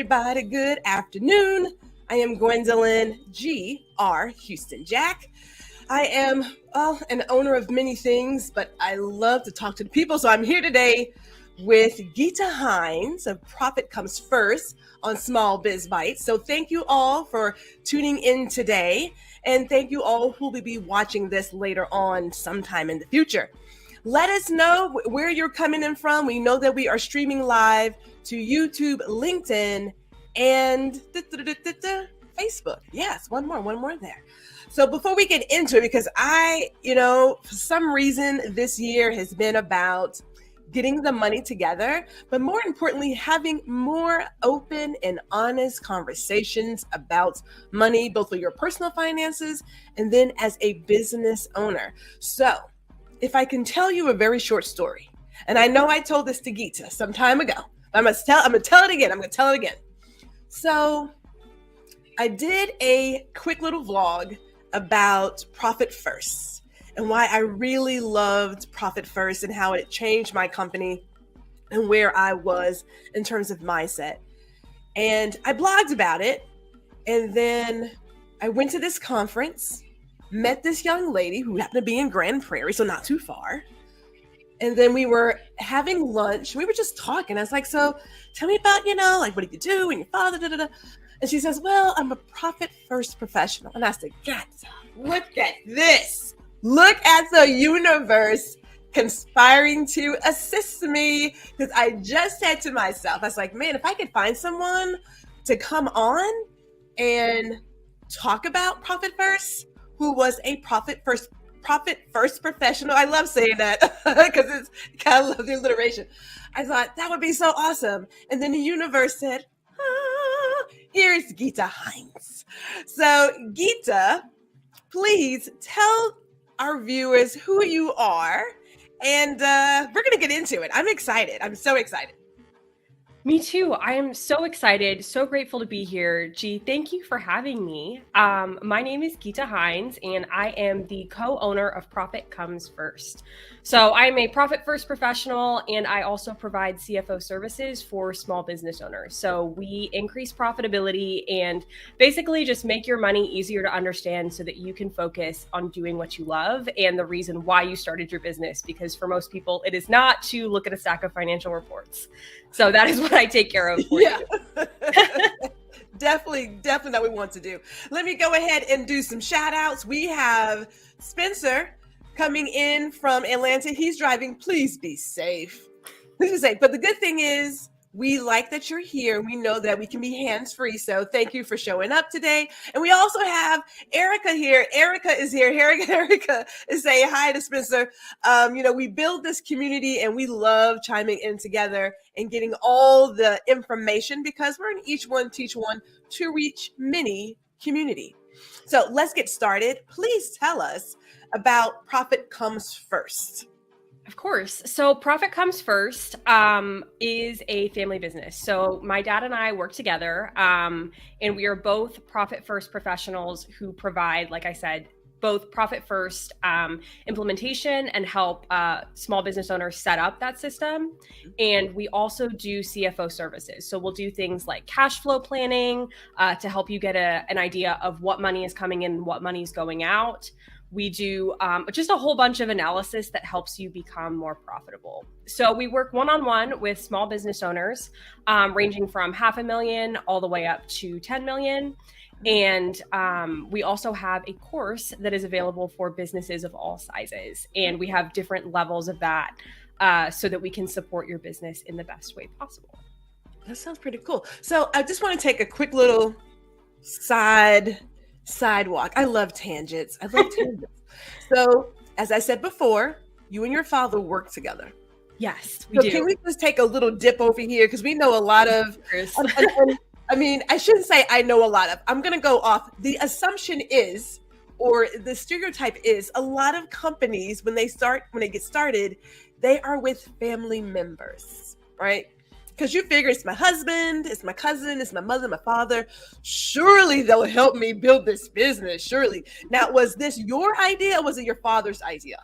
everybody. Good afternoon. I am Gwendolyn G.R. Houston Jack. I am an owner of many things, but I love to talk to the people. So I'm here today with Geeta Hines of Profit Comes First on Small Biz Bites. So thank you all for tuning in today. And thank you all who will be watching this later on sometime in the future. Let us know where you're coming in from. We know that we are streaming live to YouTube, LinkedIn, and Facebook. Yes, one more there. So before we get into it, because for some reason this year has been about getting the money together, but more importantly, having more open and honest conversations about money, both for your personal finances and then as a business owner. So if I can tell you a very short story, and I know I told this to Geeta some time ago, but I'm gonna tell it again. So I did a quick little vlog about Profit First and why I really loved Profit First and how it changed my company and where I was in terms of mindset. And I blogged about it. And then I went to this conference, met this young lady who happened to be in Grand Prairie, so not too far. And then we were having lunch. We were just talking. I was like, so tell me about, what do you do and your father, da. And she says, well, I'm a Profit First professional. And I said, God, look at this. Look at the universe conspiring to assist me. Because I just said to myself, I was like, man, if I could find someone to come on and talk about Profit First, who was a Profit First professional. I love saying that because it's kind of love the alliteration. I thought that would be so awesome. And then the universe said, here's Geeta Hines. So Geeta, please tell our viewers who you are. And we're going to get into it. I'm excited. I'm so excited. Me too. I am so excited, so grateful to be here. G, thank you for having me. My name is Geeta Hines, and I am the co-owner of Profit Comes First. So I am a Profit First professional, and I also provide CFO services for small business owners. So we increase profitability and basically just make your money easier to understand so that you can focus on doing what you love and the reason why you started your business. Because for most people, it is not to look at a stack of financial reports. So that is what I take care of for you. Definitely what we want to do. Let me go ahead and do some shout outs. We have Spencer coming in from Atlanta. He's driving. Please be safe. But the good thing is we like that you're here. We know that we can be hands-free. So thank you for showing up today. And we also have Erica here. Erica is here. Erica is saying hi to Spencer. We build this community and we love chiming in together and getting all the information because we're in each one, teach one to reach many community. So let's get started. Please tell us about Profit Comes First. Of course. So Profit Comes First is a family business. So my dad and I work together and we are both Profit First professionals who provide, like I said, both Profit First implementation and help small business owners set up that system. And we also do CFO services. So we'll do things like cash flow planning to help you get an idea of what money is coming in and what money is going out. We do just a whole bunch of analysis that helps you become more profitable. So we work one-on-one with small business owners, ranging from $500,000 all the way up to 10 million. And we also have a course that is available for businesses of all sizes. And we have different levels of that so that we can support your business in the best way possible. That sounds pretty cool. So I just want to take a quick little sidewalk. I love tangents. So as I said before, you and your father work together. Yes, we do. Can we just take a little dip over here? Because we know a lot of, I shouldn't say I know a lot of, I'm going to go off. The assumption is, or the stereotype is, a lot of companies, when they get started, they are with family members, right? Because you figure it's my husband, it's my cousin, it's my mother, my father. Surely they'll help me build this business. Surely. Now, was this your idea or was it your father's idea?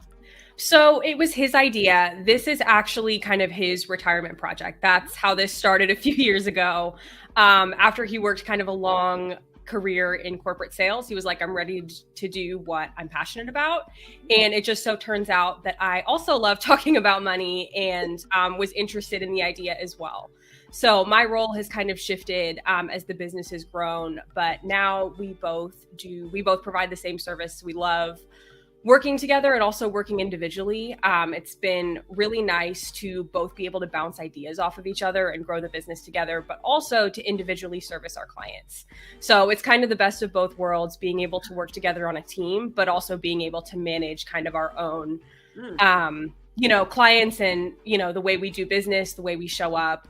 So it was his idea. This is actually kind of his retirement project. That's how this started a few years ago. After he worked kind of a long career in corporate sales, he was like, I'm ready to do what I'm passionate about. And it just so turns out that I also love talking about money and was interested in the idea as well. So my role has kind of shifted as the business has grown, but now we both provide the same service. We love working together and also working individually. It's been really nice to both be able to bounce ideas off of each other and grow the business together, but also to individually service our clients. So it's kind of the best of both worlds, being able to work together on a team, but also being able to manage kind of our own, clients and, the way we do business, the way we show up,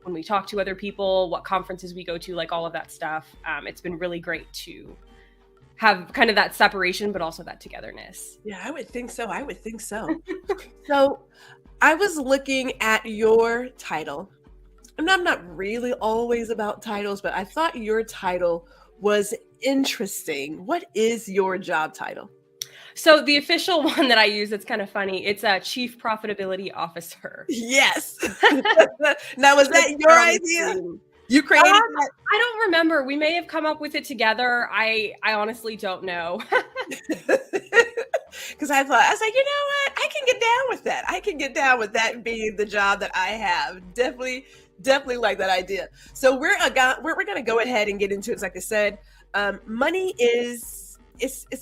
when we talk to other people, what conferences we go to, like all of that stuff. It's been really great to have kind of that separation, but also that togetherness. Yeah, I would think so. So I was looking at your title, and I'm not really always about titles, but I thought your title was interesting. What is your job title? So the official one that I use, it's kind of funny. It's a Chief Profitability Officer. Yes. Now, was that your idea? You created that? I don't remember. We may have come up with it together. I honestly don't know. Because I was like, you know what? I can get down with that. I can get down with that being the job that I have. Definitely like that idea. So we're going to go ahead and get into it. Like I said, money it's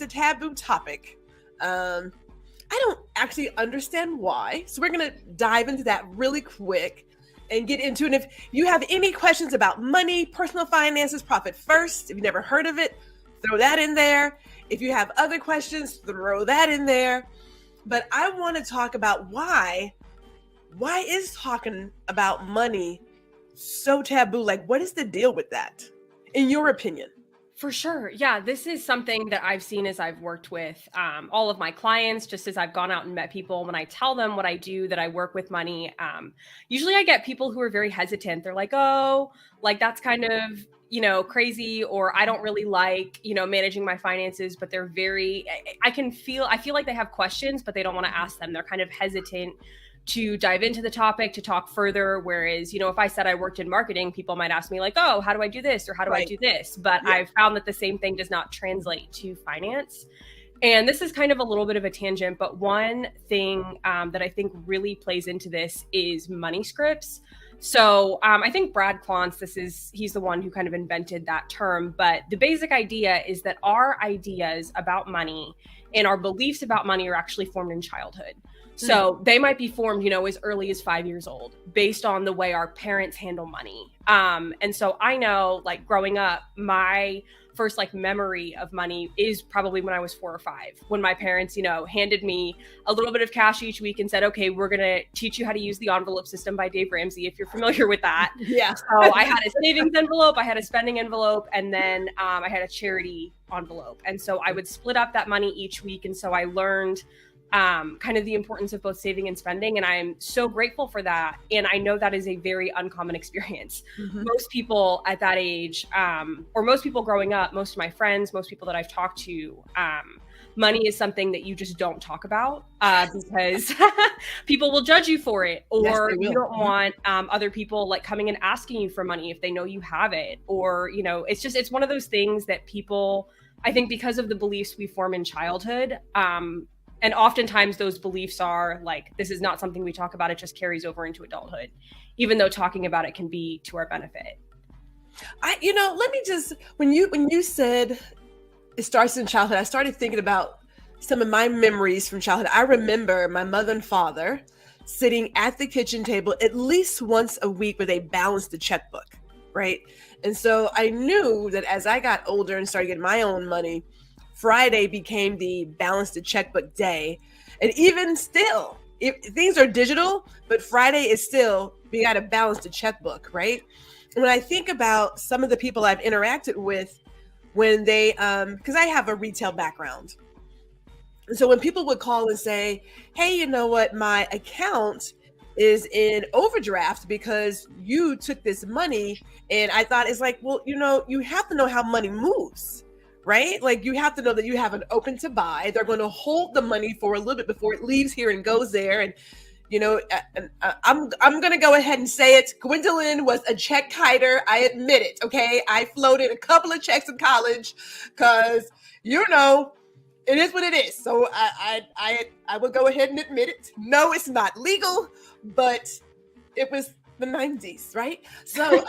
a taboo topic. I don't actually understand why. So we're going to dive into that really quick and get into it. And if you have any questions about money, personal finances, profit first, if you've never heard of it, throw that in there. If you have other questions, throw that in there. But I want to talk about why is talking about money so taboo? Like, what is the deal with that, in your opinion? For sure. Yeah, this is something that I've seen as I've worked with all of my clients, just as I've gone out and met people. When I tell them what I do, that I work with money, usually I get people who are very hesitant. They're like, oh, like that's kind of, crazy, or I don't really like, managing my finances, but they're I feel like they have questions, but they don't want to ask them. They're kind of hesitant to dive into the topic, to talk further. Whereas, if I said I worked in marketing, people might ask me like, oh, how do I do this? Or how do I do this? But yeah. I've found that the same thing does not translate to finance. And this is kind of a little bit of a tangent, but one thing that I think really plays into this is money scripts. So I think Brad Klontz, he's the one who kind of invented that term. But the basic idea is that our ideas about money and our beliefs about money are actually formed in childhood. So they might be formed, as early as 5 years old, based on the way our parents handle money. And so I know, like, growing up, my first memory of money is probably when I was 4 or 5, when my parents, handed me a little bit of cash each week and said, okay, we're going to teach you how to use the envelope system by Dave Ramsey, if you're familiar with that. Yeah. So I had a savings envelope, I had a spending envelope, and then I had a charity envelope. And so I would split up that money each week. And so I learned kind of the importance of both saving and spending. And I'm so grateful for that. And I know that is a very uncommon experience. Mm-hmm. Most people at that age, or most people growing up, most of my friends, most people that I've talked to, money is something that you just don't talk about because people will judge you for it, or you don't want other people coming and asking you for money if they know you have it, or, it's one of those things that people, I think, because of the beliefs we form in childhood, and oftentimes those beliefs are this is not something we talk about. It just carries over into adulthood, even though talking about it can be to our benefit. Let me just, when you said it starts in childhood, I started thinking about some of my memories from childhood. I remember my mother and father sitting at the kitchen table at least once a week where they balanced the checkbook, right? And so I knew that as I got older and started getting my own money, Friday became the balance the checkbook day. And even still, things are digital, but Friday is still, we got to balance the checkbook, right? And when I think about some of the people I've interacted with when they, because I have a retail background. And so when people would call and say, hey, you know what, my account is in overdraft because you took this money. And I thought, it's like, well, you have to know how money moves. right? Like you have to know that you have an open to buy. They're going to hold the money for a little bit before it leaves here and goes there. And I'm going to go ahead and say it. Gwendolyn was a check kiter. I admit it. Okay. I floated a couple of checks in college because, it is what it is. So I will go ahead and admit it. No, it's not legal, but it was the 90s, right? So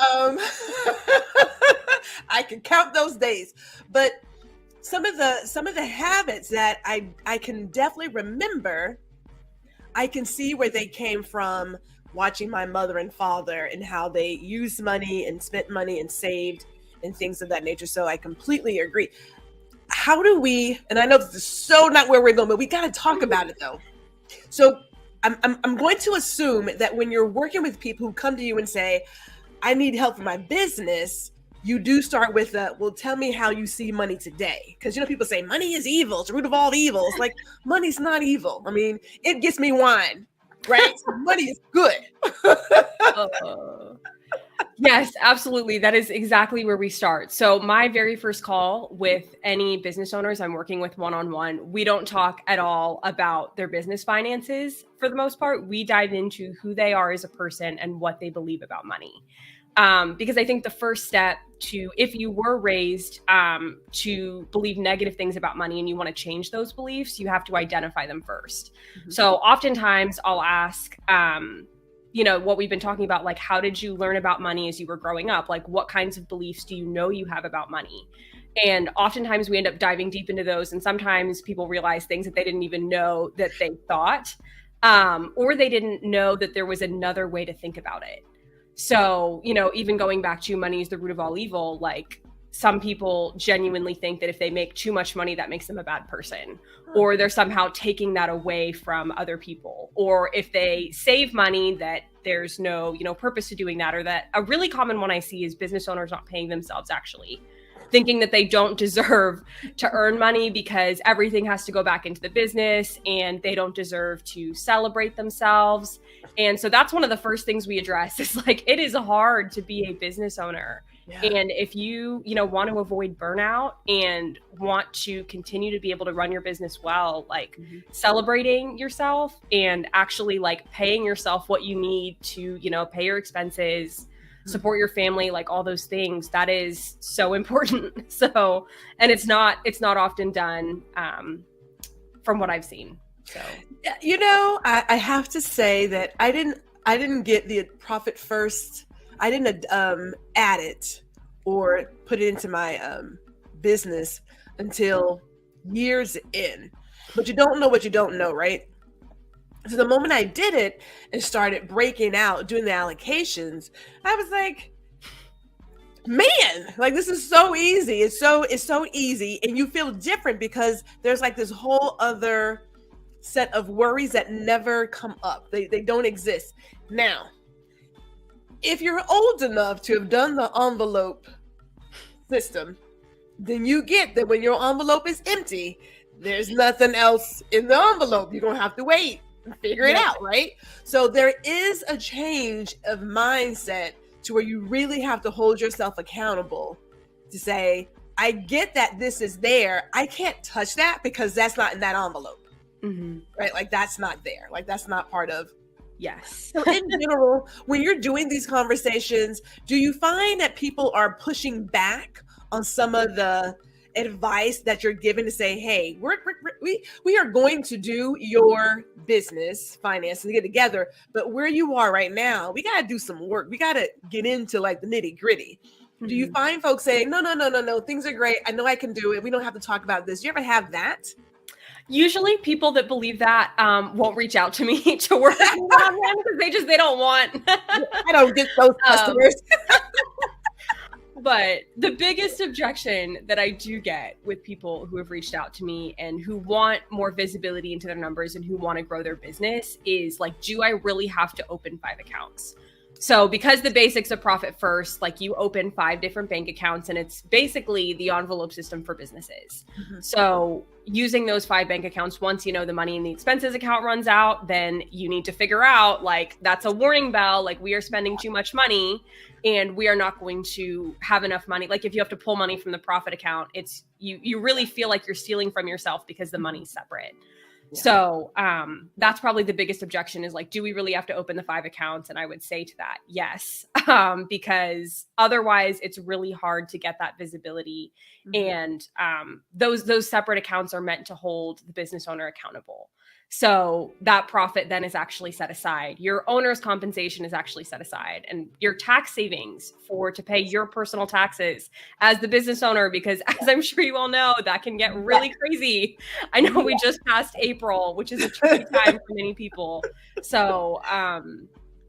I can count those days. But some of the habits that I can definitely remember, I can see where they came from watching my mother and father and how they used money and spent money and saved and things of that nature. So I completely agree. How do we, and I know this is so not where we're going, but we got to talk about it though. So I'm going to assume that when you're working with people who come to you and say, I need help for my business, you do start with well, tell me how you see money today. Because, people say money is evil. It's the root of all evil. It's like, money's not evil. I mean, it gets me wine, right? So money is good. Yes, absolutely. That is exactly where we start. So my very first call with any business owners I'm working with one-on-one, we don't talk at all about their business finances. For the most part, we dive into who they are as a person and what they believe about money. Because I think the first step if you were raised to believe negative things about money and you want to change those beliefs, you have to identify them first. Mm-hmm. So oftentimes I'll ask, what we've been talking about, like, how did you learn about money as you were growing up? Like, what kinds of beliefs do you have about money? And oftentimes we end up diving deep into those. And sometimes people realize things that they didn't even know that they thought, or they didn't know that there was another way to think about it. So, even going back to money is the root of all evil, like some people genuinely think that if they make too much money, that makes them a bad person, or they're somehow taking that away from other people. Or if they save money, that there's no, purpose to doing that. Or that a really common one I see is business owners not paying themselves, actually thinking that they don't deserve to earn money because everything has to go back into the business and they don't deserve to celebrate themselves. And so that's one of the first things we address is like, it is hard to be a business owner. Yeah. And if you want to avoid burnout and want to continue to be able to run your business well, like celebrating yourself and actually like paying yourself what you need to, pay your expenses, support your family, like all those things, that is so important. So, and it's not often done from what I've seen. So, I have to say that I didn't get the profit first. I didn't add it or put it into my business until years in. But you don't know what you don't know, right? So the moment I did it and started breaking out, doing the allocations, I was like, man, like this is so easy. It's so easy. And you feel different because there's like this whole other set of worries that never come up. They don't exist. Now, if you're old enough to have done the envelope system, then you get that when your envelope is empty, there's nothing else in the envelope. You're going to have to wait and figure it out, right? So there is a change of mindset to where you really have to hold yourself accountable to say, I get that this is there. I can't touch that because that's not in that envelope, right? Like that's not there. Like that's not part of. Yes. So in general, when you're doing these conversations, do you find that people are pushing back on some of the advice that you're given to say, hey, we are going to do your business finances and get together, but where you are right now, we got to do some work. We got to get into like the nitty gritty. Do you find folks saying, no, things are great. I know I can do it. We don't have to talk about this. Do you ever have that? Usually people that believe that won't reach out to me to work with me because they don't want. I don't get those customers. But the biggest objection that I do get with people who have reached out to me and who want more visibility into their numbers and who want to grow their business is like, do I really have to open 5 accounts? So because the basics of Profit First, like you open 5 different bank accounts and it's basically the envelope system for businesses. Mm-hmm. So using those 5 bank accounts, once you know the money in the expenses account runs out, then you need to figure out, like, that's a warning bell, like we are spending too much money and we are not going to have enough money. Like if you have to pull money from the profit account, it's you really feel like you're stealing from yourself because the money's separate. Yeah. So that's probably the biggest objection is like, do we really have to open the 5 accounts? And I would say to that, yes, because otherwise it's really hard to get that visibility. Mm-hmm. And those separate accounts are meant to hold the business owner accountable. So that profit then is actually set aside. Your owner's compensation is actually set aside, and your tax savings to pay your personal taxes as the business owner, because as I'm sure you all know, that can get really crazy. I know we just passed April, which is a tricky time for many people. So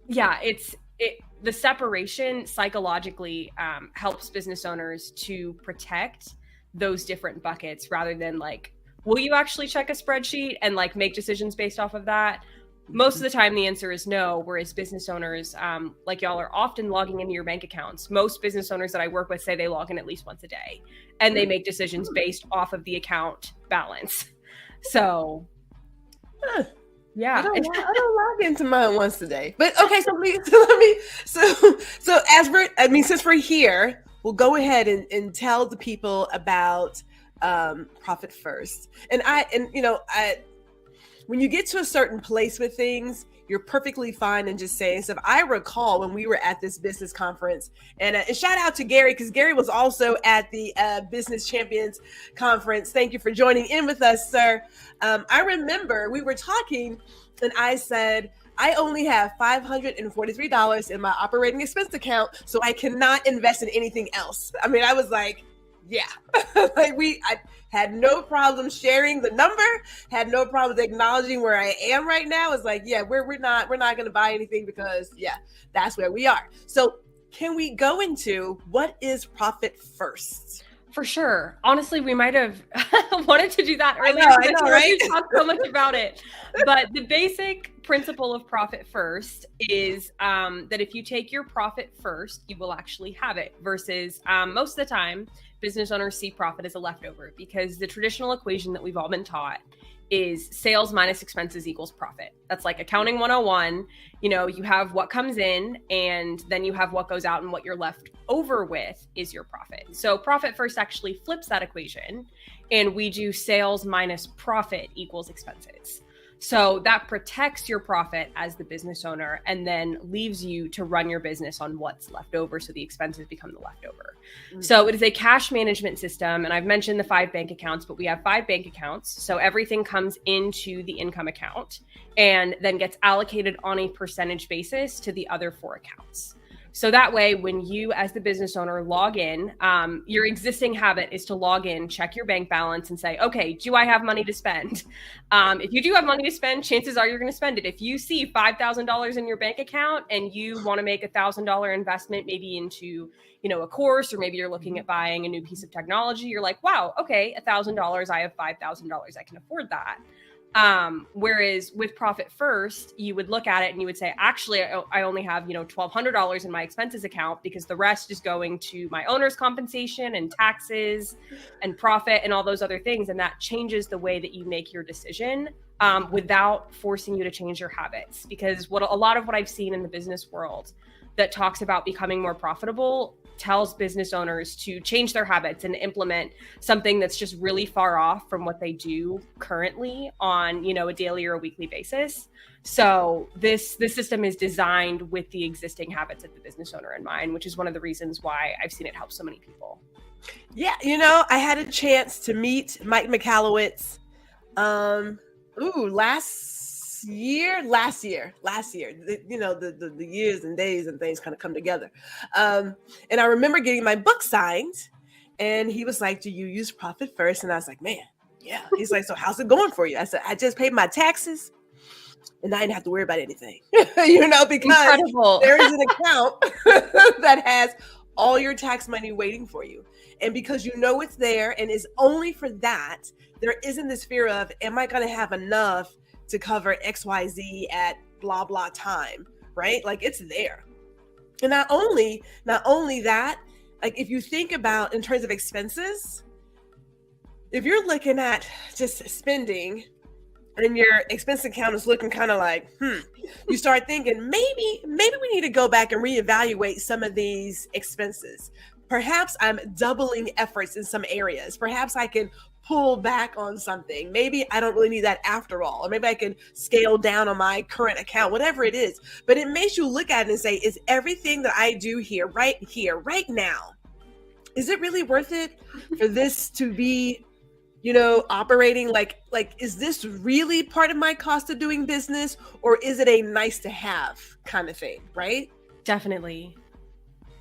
the separation psychologically helps business owners to protect those different buckets rather than like, will you actually check a spreadsheet and like make decisions based off of that? Most of the time, the answer is no. Whereas business owners, like y'all, are often logging into your bank accounts. Most business owners that I work with say they log in at least once a day, and they make decisions based off of the account balance. So, yeah, I don't log into mine once a day. But okay, since we're here, we'll go ahead and tell the people about Profit First. And when you get to a certain place with things, you're perfectly fine in just saying stuff. I recall when we were at this business conference, and shout out to Gary, because Gary was also at the Business Champions Conference. Thank you for joining in with us, sir. I remember we were talking, and I said, I only have $543 in my operating expense account, so I cannot invest in anything else. I mean, I was like, yeah, I had no problem sharing the number, had no problem acknowledging where I am right now. It's like, yeah, we're not going to buy anything because that's where we are. So can we go into what is Profit First? For sure. Honestly, we might have wanted to do that earlier. I know, right? We talked so much about it. But the basic principle of Profit First is that if you take your profit first, you will actually have it, versus most of the time, business owners see profit as a leftover, because the traditional equation that we've all been taught is sales minus expenses equals profit. That's like accounting 101. You know, you have what comes in and then you have what goes out, and what you're left over with is your profit. So Profit First actually flips that equation, and we do sales minus profit equals expenses. So that protects your profit as the business owner and then leaves you to run your business on what's left over. So the expenses become the leftover. Mm-hmm. So it is a cash management system. And I've mentioned the 5 bank accounts, but we have 5 bank accounts. So everything comes into the income account and then gets allocated on a percentage basis to the other 4 accounts. So that way, when you as the business owner log in, your existing habit is to log in, check your bank balance and say, okay, do I have money to spend? If you do have money to spend, chances are you're going to spend it. If you see $5,000 in your bank account and you want to make $1,000 investment, maybe into, a course, or maybe you're looking at buying a new piece of technology, you're like, wow, okay, $1,000, I have $5,000, I can afford that. Whereas with Profit First, you would look at it and you would say, actually, I only have, $1,200 in my expenses account, because the rest is going to my owner's compensation and taxes and profit and all those other things. And that changes the way that you make your decision, without forcing you to change your habits. Because a lot of what I've seen in the business world that talks about becoming more profitable tells business owners to change their habits and implement something that's just really far off from what they do currently on, a daily or a weekly basis. So this system is designed with the existing habits of the business owner in mind, which is one of the reasons why I've seen it help so many people. Yeah, I had a chance to meet Mike Michalowicz last year, the years and days and things kind of come together. And I remember getting my book signed, and he was like, do you use Profit First? And I was like, man, yeah. He's like, so how's it going for you? I said, I just paid my taxes and I didn't have to worry about anything, because Incredible. There is an account that has all your tax money waiting for you. And because it's there and is only for that, there isn't this fear of, am I going to have enough to cover XYZ at blah, blah time, right? Like, it's there. And not only that, like if you think about in terms of expenses, if you're looking at just spending and your expense account is looking kind of like, you start thinking maybe we need to go back and reevaluate some of these expenses. Perhaps I'm doubling efforts in some areas. Perhaps I can pull back on something. Maybe I don't really need that after all, or maybe I can scale down on my current account, whatever it is. But it makes you look at it and say, is everything that I do here, right now, is it really worth it for this to be, operating like is this really part of my cost of doing business, or is it a nice to have kind of thing, right? Definitely.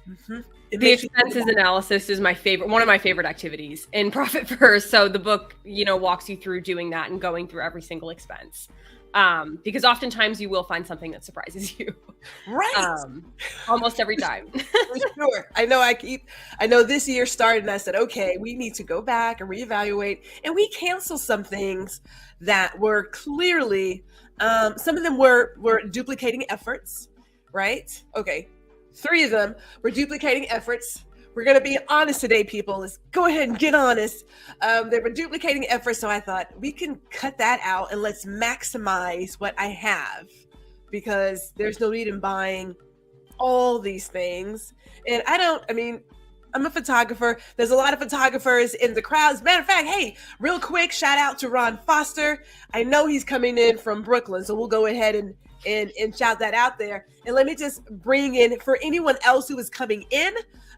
Mm-hmm. The expenses analysis is one of my favorite activities in Profit First. So the book, walks you through doing that and going through every single expense. Because oftentimes you will find something that surprises you. Right. Almost every time. For sure. I know this year started and I said, okay, we need to go back and reevaluate, and we cancel some things that were clearly, some of them were duplicating efforts, right? Okay. 3 of them were duplicating efforts. We're going to be honest today, people. Let's go ahead and get honest. They were duplicating efforts. So I thought we can cut that out and let's maximize what I have, because there's no need in buying all these things. And I'm a photographer. There's a lot of photographers in the crowd. As a matter of fact, hey, real quick, shout out to Ron Foster. I know he's coming in from Brooklyn, so we'll go ahead and shout that out there. And let me just bring in, for anyone else who is coming in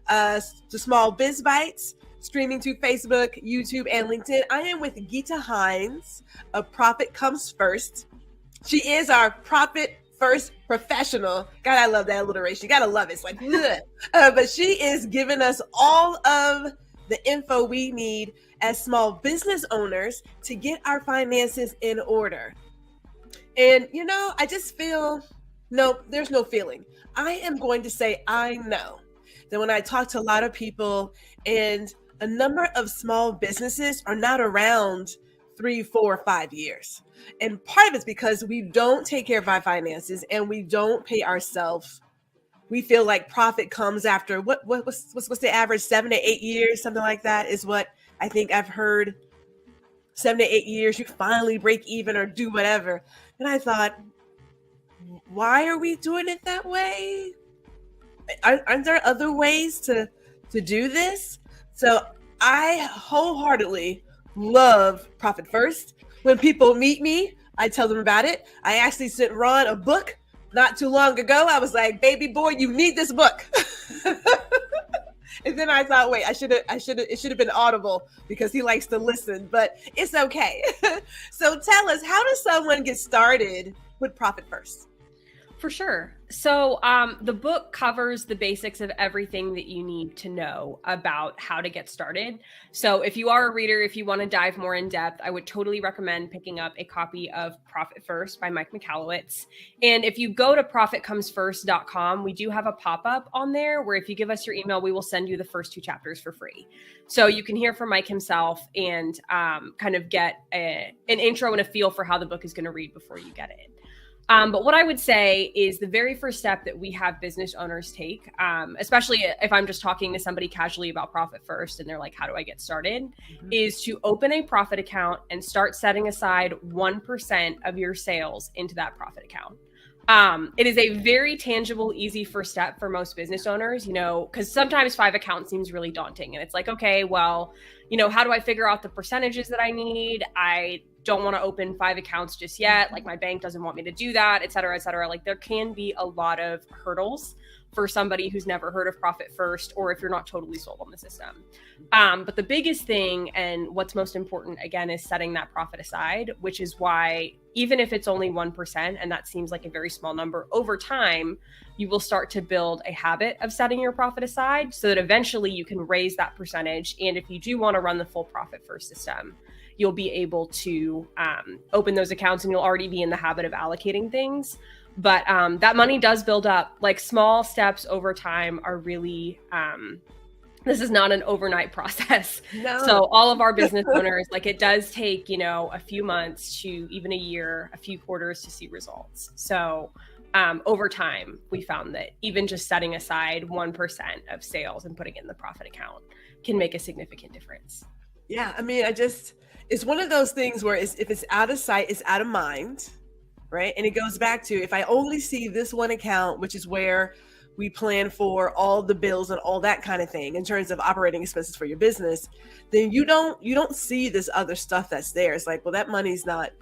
to Small Biz Bites, streaming to Facebook, YouTube, and LinkedIn, I am with Geeta Hines of Profit Comes First. She is our Profit First professional. God, I love that alliteration. You gotta love it. It's like, but she is giving us all of the info we need as small business owners to get our finances in order. And, I just feel, no, there's no feeling. I am going to say, I know that when I talk to a lot of people, and a number of small businesses are not around 3, 4, 5 years. And part of it's because we don't take care of our finances and we don't pay ourselves. We feel like profit comes after what's the average, 7 to 8 years, something like that is what I think I've heard. 7 to 8 years, you finally break even or do whatever. And I thought, why are we doing it that way? Aren't there other ways to do this? So I wholeheartedly love Profit First. When people meet me, I tell them about it. I actually sent Ron a book not too long ago. I was like, baby boy, you need this book. And then I thought, wait, it should have been Audible because he likes to listen, but it's okay. So tell us, how does someone get started with Profit First? For sure. So the book covers the basics of everything that you need to know about how to get started. So if you are a reader, if you want to dive more in depth, I would totally recommend picking up a copy of Profit First by Mike Michalowicz. And if you go to profitcomesfirst.com, we do have a pop-up on there where if you give us your email, we will send you the first 2 chapters for free. So you can hear from Mike himself and kind of get an intro and a feel for how the book is going to read before you get it. But what I would say is the very first step that we have business owners take, especially if I'm just talking to somebody casually about Profit First and they're like, how do I get started? Is to open a profit account and start setting aside 1% of your sales into that profit account. It is a very tangible, easy first step for most business owners, because sometimes 5 accounts seems really daunting. And it's like, okay, well, how do I figure out the percentages that I need? I don't want to open 5 accounts just yet. Like my bank doesn't want me to do that, et cetera, et cetera. Like there can be a lot of hurdles for somebody who's never heard of Profit First, or if you're not totally sold on the system. But the biggest thing and what's most important, again, is setting that profit aside, which is why even if it's only 1%, and that seems like a very small number, over time, you will start to build a habit of setting your profit aside so that eventually you can raise that percentage. And if you do want to run the full Profit First system, you'll be able to open those accounts and you'll already be in the habit of allocating things. But that money does build up. Like small steps over time are really, this is not an overnight process. No. So all of our business owners, like it does take, a few months to even a year, a few quarters to see results. So over time, we found that even just setting aside 1% of sales and putting it in the profit account can make a significant difference. Yeah. I mean, it's one of those things where if it's out of sight, it's out of mind, right? And it goes back to, if I only see this one account, which is where we plan for all the bills and all that kind of thing in terms of operating expenses for your business, then you don't see this other stuff that's there. It's like, well, that money's not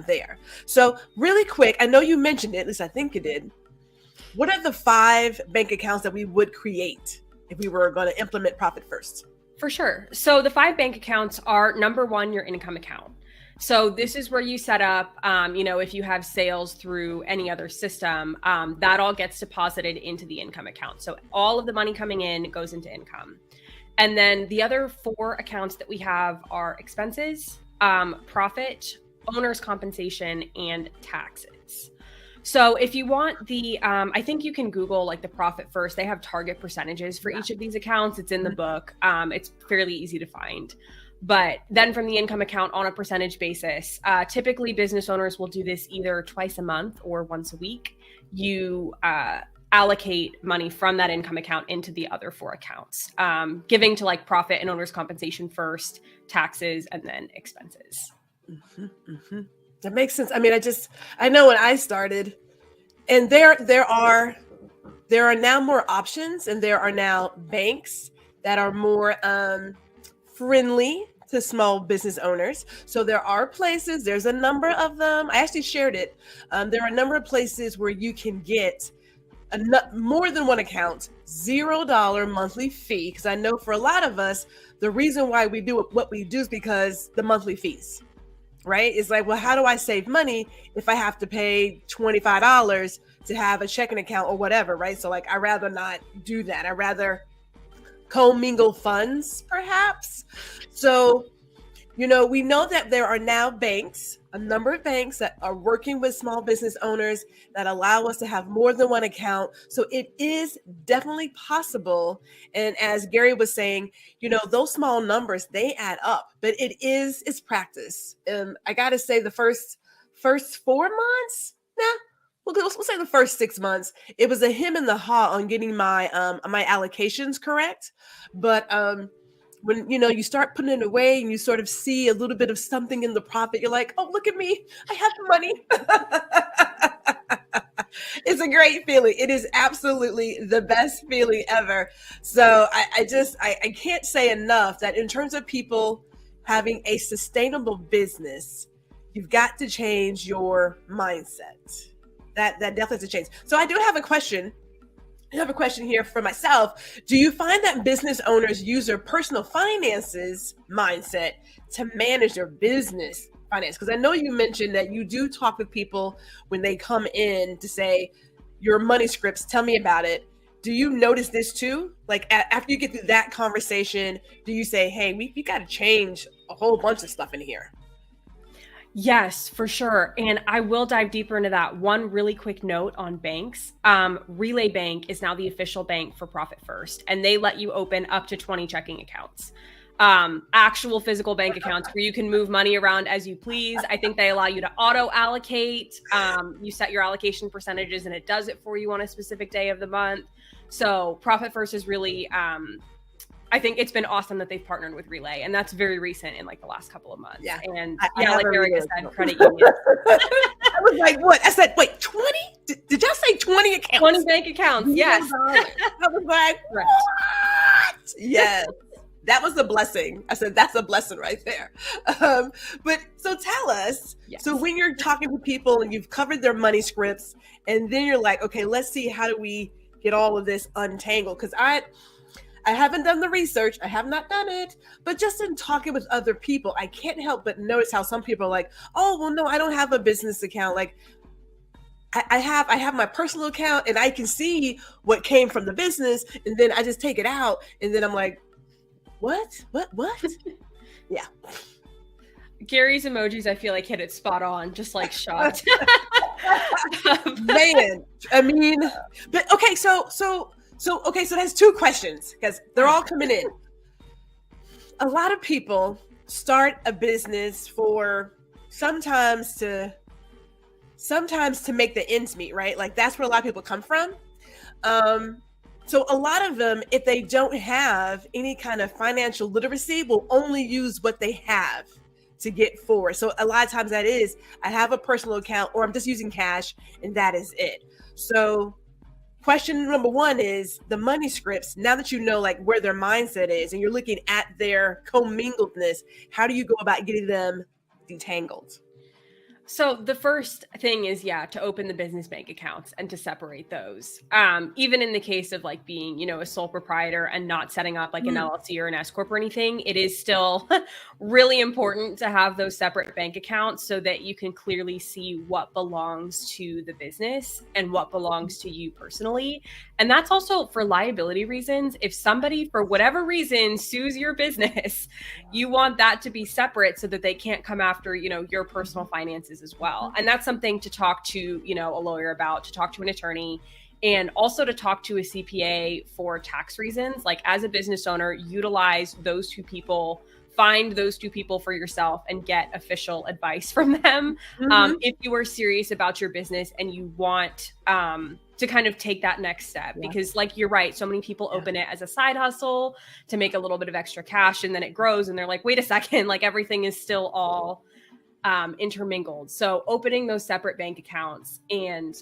there. So really quick, I know you mentioned it, at least I think you did. What are the 5 bank accounts that we would create if we were going to implement Profit First? For sure. So the 5 bank accounts are, number 1, your income account. So this is where you set up, if you have sales through any other system, that all gets deposited into the income account. So all of the money coming in goes into income. And then the other 4 accounts that we have are expenses, profit, owner's compensation, and taxes. So if you want I think you can Google like the Profit First. They have target percentages for each of these accounts. It's in the book. It's fairly easy to find. But then from the income account on a percentage basis, typically business owners will do this either twice a month or once a week. You allocate money from that income account into the other 4 accounts, giving to like profit and owner's compensation first, taxes, and then expenses. Mm-hmm, mm-hmm. That makes sense. I mean, I know when I started, and there are now more options, and there are now banks that are more friendly to small business owners. So there are places, there's a number of them. I actually shared it. There are a number of places where you can get more than one account, $0 monthly fee. Because I know for a lot of us, the reason why we do what we do is because the monthly fees. Right? It's like, well, how do I save money if I have to pay $25 to have a checking account or whatever, right? So like, I'd rather not do that. I'd rather commingle funds, perhaps. So, we know that there are now banks, a number of banks that are working with small business owners that allow us to have more than one account. So it is definitely possible. And as Gary was saying, those small numbers, they add up, but it's practice. I got to say the first 4 months, we'll say the first 6 months, it was a hem and the haw on getting my allocations correct. But when you start putting it away and you sort of see a little bit of something in the profit, you're like, oh, look at me, I have the money. It's a great feeling. It is absolutely the best feeling ever. So I can't say enough that in terms of people having a sustainable business, you've got to change your mindset. That definitely has to change. So I do have a question. I have a question here for myself. Do you find that business owners use their personal finances mindset to manage their business finance? Because I know you mentioned that you do talk with people when they come in to say, your money scripts, tell me about it. Do you notice this too? Like after you get through that conversation, do you say, hey, we got to change a whole bunch of stuff in here? Yes, for sure. And I will dive deeper into that. One really quick note on banks. Relay Bank is now the official bank for Profit First, and they let you open up to 20 checking accounts. Actual physical bank accounts where you can move money around as you please. I think they allow you to auto allocate. You set your allocation percentages and it does it for you on a specific day of the month. So Profit First is really, I think it's been awesome that they've partnered with Relay, and that's very recent in like the last couple of months. Yeah. And like Erica said, credit union. I was like, what? I said, wait, 20? Did y'all say 20 accounts? 20 bank accounts, yes. I was like, what? Yes. That was a blessing. I said, that's a blessing right there. But so tell us, yes. So when you're talking to people and you've covered their money scripts, and then you're like, okay, let's see, how do we get all of this untangled? Because I haven't done the research. I have not done it. But just in talking with other people, I can't help but notice how some people are like, oh, well, no, I don't have a business account. Like, I have my personal account and I can see what came from the business, and then I just take it out. And then I'm like, what? Yeah. Gary's emojis, I feel like, hit it spot on, just like shocked. Man, I mean, but okay, so there's 2 questions because they're all coming in. A lot of people start a business for sometimes to sometimes to make the ends meet, right? Like that's where a lot of people come from. So a lot of them, if they don't have any kind of financial literacy, will only use what they have to get forward. So a lot of times that is, I have a personal account or I'm just using cash and that is it. So question number one is the money scripts. Now that you know like where their mindset is and you're looking at their commingledness, how do you go about getting them detangled? So the first thing is, to open the business bank accounts and to separate those. Even in the case of like being, a sole proprietor and not setting up like an LLC or an S Corp or anything, it is still really important to have those separate bank accounts so that you can clearly see what belongs to the business and what belongs to you personally. And that's also for liability reasons. If somebody, for whatever reason, sues your business, you want that to be separate so that they can't come after, your personal finances as well. And that's something to talk to, a lawyer about, to talk to an attorney, and also to talk to a CPA for tax reasons. Like as a business owner, utilize those two people, find those two people for yourself and get official advice from them. If you are serious about your business and you want to kind of take that next step, because like, you're right. So many people open it as a side hustle to make a little bit of extra cash, and then it grows and they're like, wait a second, like everything is still all intermingled. So opening those separate bank accounts, and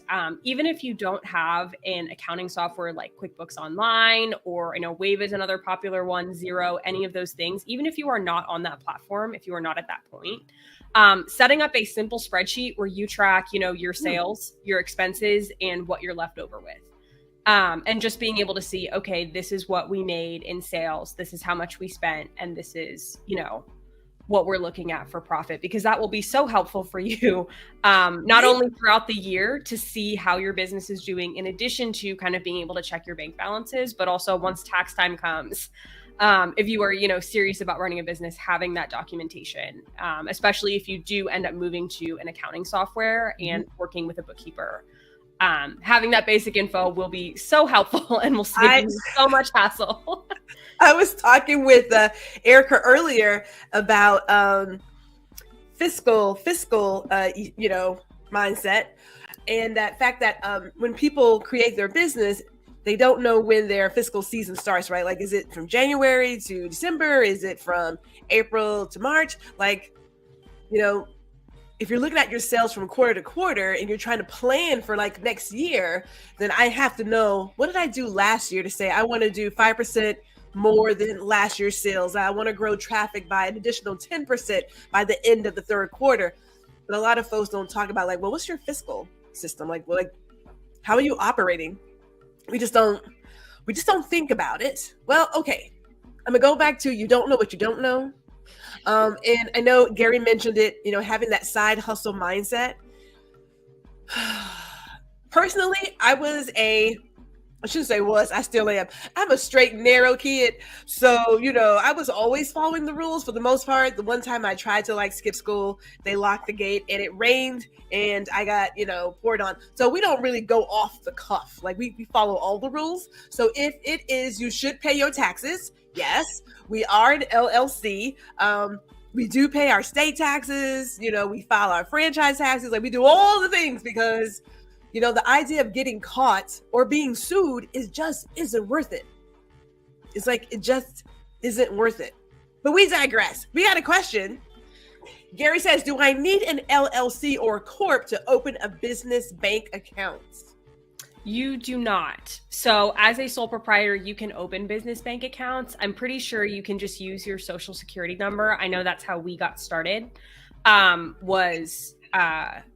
even if you don't have an accounting software like QuickBooks Online, or Wave is another popular one, Xero, any of those things, even if you are not on that platform, if you are not at that point, setting up a simple spreadsheet where you track, your sales, your expenses, and what you're left over with. And just being able to see, okay, this is what we made in sales, this is how much we spent, and this is, what we're looking at for profit, because that will be so helpful for you, not only throughout the year to see how your business is doing, in addition to kind of being able to check your bank balances, but also once tax time comes, if you are, serious about running a business, having that documentation, especially if you do end up moving to an accounting software and working with a bookkeeper. Having that basic info will be so helpful and will save you so much hassle. I was talking with Erica earlier about fiscal, mindset, and that fact that when people create their business, they don't know when their fiscal season starts, right? Like, is it from January to December? Is it from April to March? Like, if you're looking at your sales from quarter to quarter and you're trying to plan for like next year, then I have to know, what did I do last year to say I want to do 5% more than last year's sales? I want to grow traffic by an additional 10% by the end of the third quarter. But a lot of folks don't talk about like, well, what's your fiscal system? Like, how are you operating? We just don't think about it. Well, okay. I'm gonna go back to, you don't know what you don't know. And I know Gary mentioned it, having that side hustle mindset. Personally, I still am. I'm a straight, narrow kid. So, I was always following the rules for the most part. The one time I tried to like skip school, they locked the gate and it rained and I got, poured on. So we don't really go off the cuff. Like we follow all the rules. So if it is, you should pay your taxes. Yes, we are an LLC. We do pay our state taxes. We file our franchise taxes. Like we do all the things because, the idea of getting caught or being sued isn't worth it. It's like, it just isn't worth it. But we digress. We got a question. Gary says, do I need an LLC or corp to open a business bank account? You do not. So as a sole proprietor, you can open business bank accounts. I'm pretty sure you can just use your social security number. I know that's how we got started, was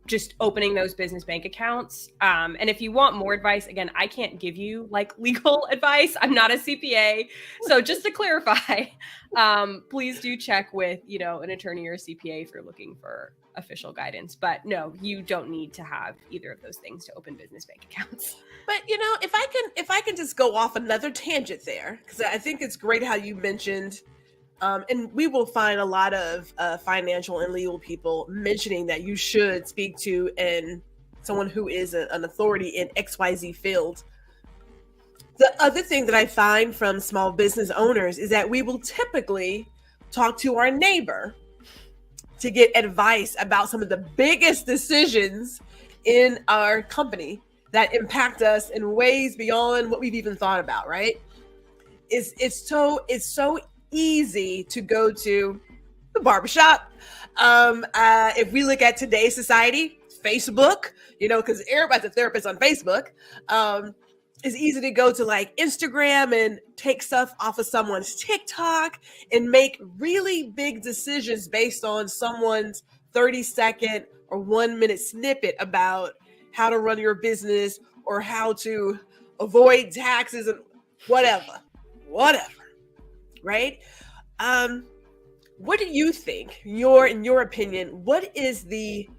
just opening those business bank accounts. And if you want more advice, again, I can't give you like legal advice. I'm not a CPA. So just to clarify, please do check with, an attorney or a CPA if you're looking for official guidance. But no, you don't need to have either of those things to open business bank accounts. But if I can just go off another tangent there, because I think it's great how you mentioned, and we will find a lot of financial and legal people mentioning that you should speak to someone who is an authority in XYZ field. The other thing that I find from small business owners is that we will typically talk to our neighbor to get advice about some of the biggest decisions in our company that impact us in ways beyond what we've even thought about, right? It's so easy to go to the barbershop. If we look at today's society, Facebook, because everybody's a therapist on Facebook. It's easy to go to like Instagram and take stuff off of someone's TikTok and make really big decisions based on someone's 30-second or 1-minute snippet about how to run your business or how to avoid taxes and whatever, right? What do you think, in your opinion, what is the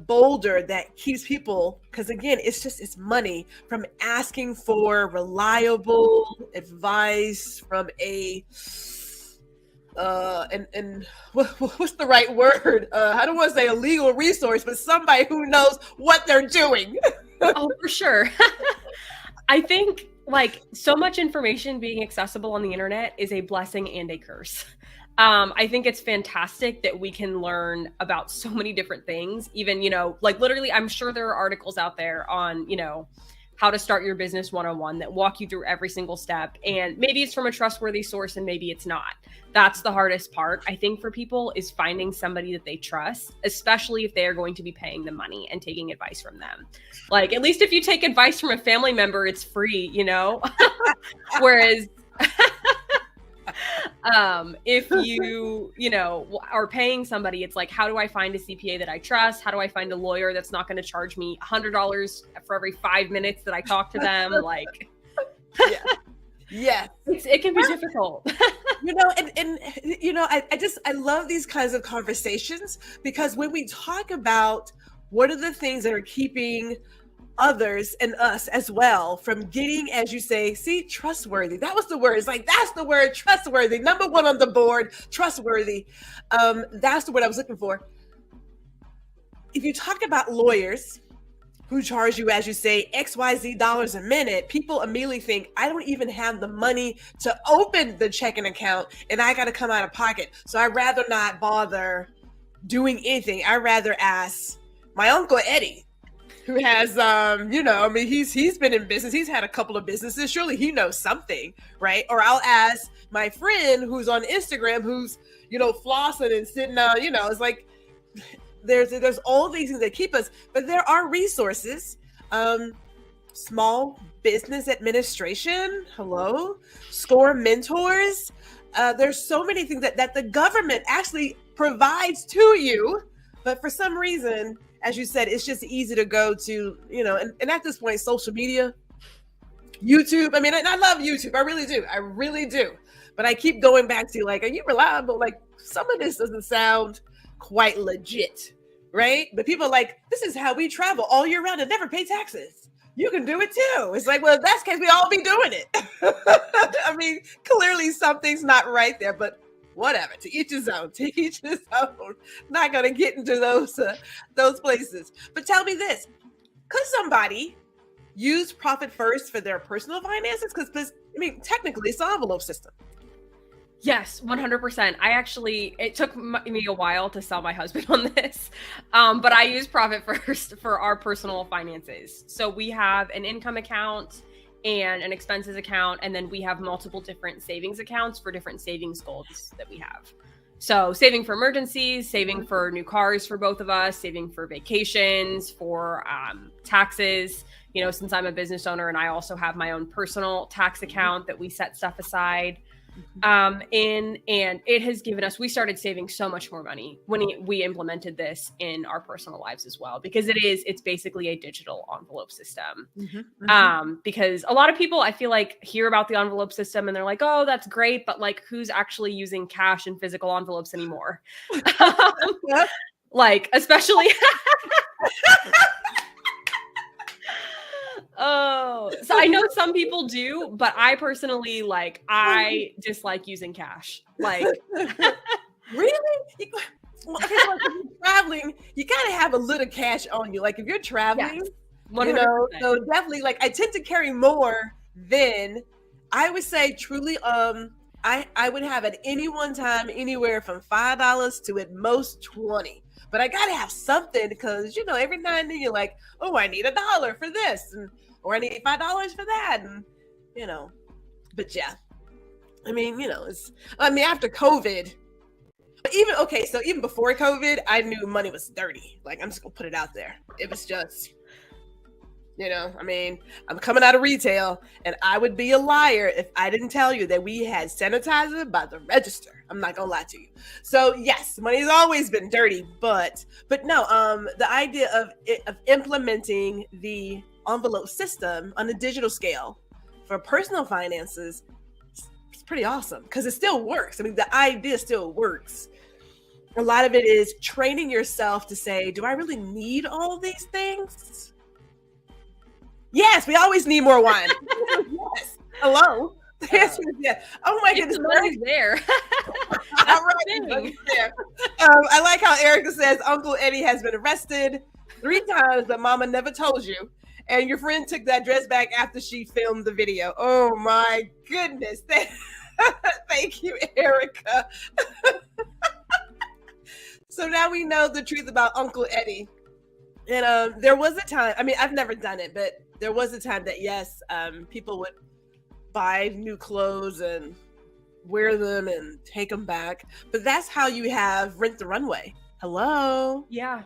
boulder that keeps people, because again, it's money, from asking for reliable advice from a and what's the right word? I don't want to say a legal resource, but somebody who knows what they're doing. Oh, for sure. I think like so much information being accessible on the internet is a blessing and a curse. I think it's fantastic that we can learn about so many different things, even, like literally, I'm sure there are articles out there on, how to start your business 101 that walk you through every single step. And maybe it's from a trustworthy source and maybe it's not. That's the hardest part, I think, for people, is finding somebody that they trust, especially if they are going to be paying them money and taking advice from them. Like, at least if you take advice from a family member, it's free, Whereas if you are paying somebody, it's like, how do I find a CPA that I trust? How do I find a lawyer that's not going to charge me $100 for every 5 minutes that I talk to them? Like, yeah, it can be difficult. I love these kinds of conversations, because when we talk about what are the things that are keeping others and us as well from getting, as you say, trustworthy. That was the word. It's like, that's the word, trustworthy. Number one on the board, trustworthy. That's the word I was looking for. If you talk about lawyers who charge you, as you say, XYZ dollars a minute, people immediately think, I don't even have the money to open the checking account and I got to come out of pocket. So I'd rather not bother doing anything. I'd rather ask my Uncle Eddie, who has, he's been in business. He's had a couple of businesses. Surely he knows something, right? Or I'll ask my friend who's on Instagram, who's, flossing and sitting on, it's like, there's all these things that keep us, but there are resources. Small business administration, SCORE mentors. There's so many things that the government actually provides to you, but for some reason, as you said, it's just easy to go to, and at this point, social media, YouTube. I mean, I love YouTube. I really do. But I keep going back to, like, are you reliable? Like, some of this doesn't sound quite legit, right? But people are like, this is how we travel all year round and never pay taxes. You can do it too. It's like, well, if that's the case, we all be doing it. I mean, clearly something's not right there, but whatever, to each his own, Not going to get into those places. But tell me this, could somebody use Profit First for their personal finances? Because technically it's an envelope system. Yes, 100%. It took me a while to sell my husband on this, but I use Profit First for our personal finances. So we have an income account and an expenses account, and then we have multiple different savings accounts for different savings goals that we have. So saving for emergencies, saving for new cars for both of us, saving for vacations, for taxes, since I'm a business owner, and I also have my own personal tax account that we set stuff aside. And it has given us, we started saving so much more money when we implemented this in our personal lives as well, because it's basically a digital envelope system. Because a lot of people, I feel like, hear about the envelope system and they're like, oh, that's great, but like, who's actually using cash and physical envelopes anymore? Like, especially oh, so I know some people do, but I personally, I dislike using cash. Like, really? Well, if you're traveling, you gotta have a little cash on you. Like, if you're traveling, yes, so definitely, like, I tend to carry more than, I would say, truly, I would have at any one time anywhere from $5 to at most 20. But I gotta have something because every now and then you're like, oh, I need $1 for this, or I need $5 for that, and But yeah, I mean, after COVID, so even before COVID, I knew money was dirty. Like, I'm just gonna put it out there. It was just, I'm coming out of retail, and I would be a liar if I didn't tell you that we had sanitizer by the register. I'm not gonna lie to you. So yes, money's always been dirty, but no, the idea of implementing the envelope system on a digital scale for personal finances, it's pretty awesome because it still works. I mean, the idea still works. A lot of it is training yourself to say, do I really need all these things? Yes, we always need more wine. Yes. Hello. The answer is yes. Oh my goodness. The money's there. All right. Money's there. I like how Erica says Uncle Eddie has been arrested 3 times, but Mama never told you. And your friend took that dress back after she filmed the video. Oh my goodness. Thank you, Erica. So now we know the truth about Uncle Eddie. And there was a time, I've never done it, but there was a time that, yes, people would buy new clothes and wear them and take them back. But that's how you have Rent the Runway. Hello? Yeah.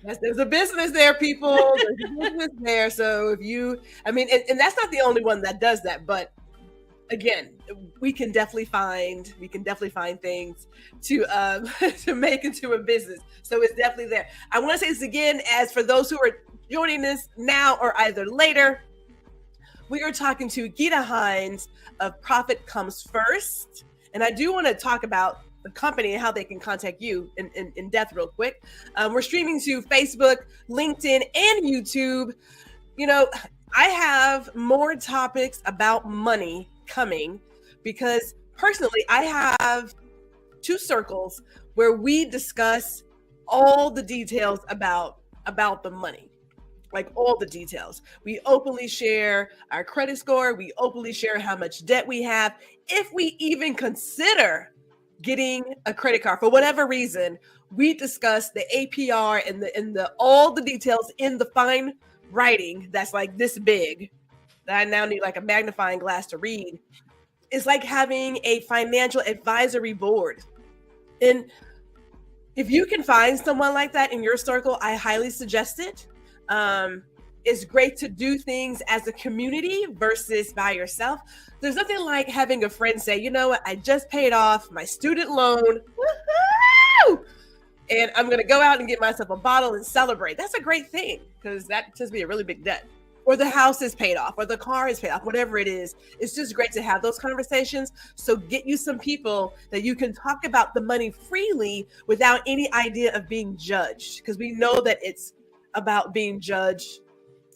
Yes, there's a business there, people. There's a business there. So if you, and that's not the only one that does that, but again, we can definitely find things to to make into a business. So it's definitely there. I want to say this again, as for those who are joining us now or either later, we are talking to Geeta Hines of Profit Comes First, and I do want to talk about the company and how they can contact you in depth real quick. We're streaming to Facebook, LinkedIn, and YouTube. I have more topics about money coming because personally I have 2 circles where we discuss all the details about the money, like all the details. We openly share our credit score. We openly share how much debt we have. If we even consider getting a credit card for whatever reason, we discuss the APR and the all the details in the fine writing that's like this big that I now need like a magnifying glass to read. It's like having a financial advisory board. And if you can find someone like that in your circle, I highly suggest it. It's great to do things as a community versus by yourself. There's nothing like having a friend say, you know what, I just paid off my student loan. Woo-hoo! And I'm going to go out and get myself a bottle and celebrate. That's a great thing because that tends to be a really big debt. Or the house is paid off, or the car is paid off, whatever it is. It's just great to have those conversations. So get you some people that you can talk about the money freely without any idea of being judged, because we know that it's about being judged.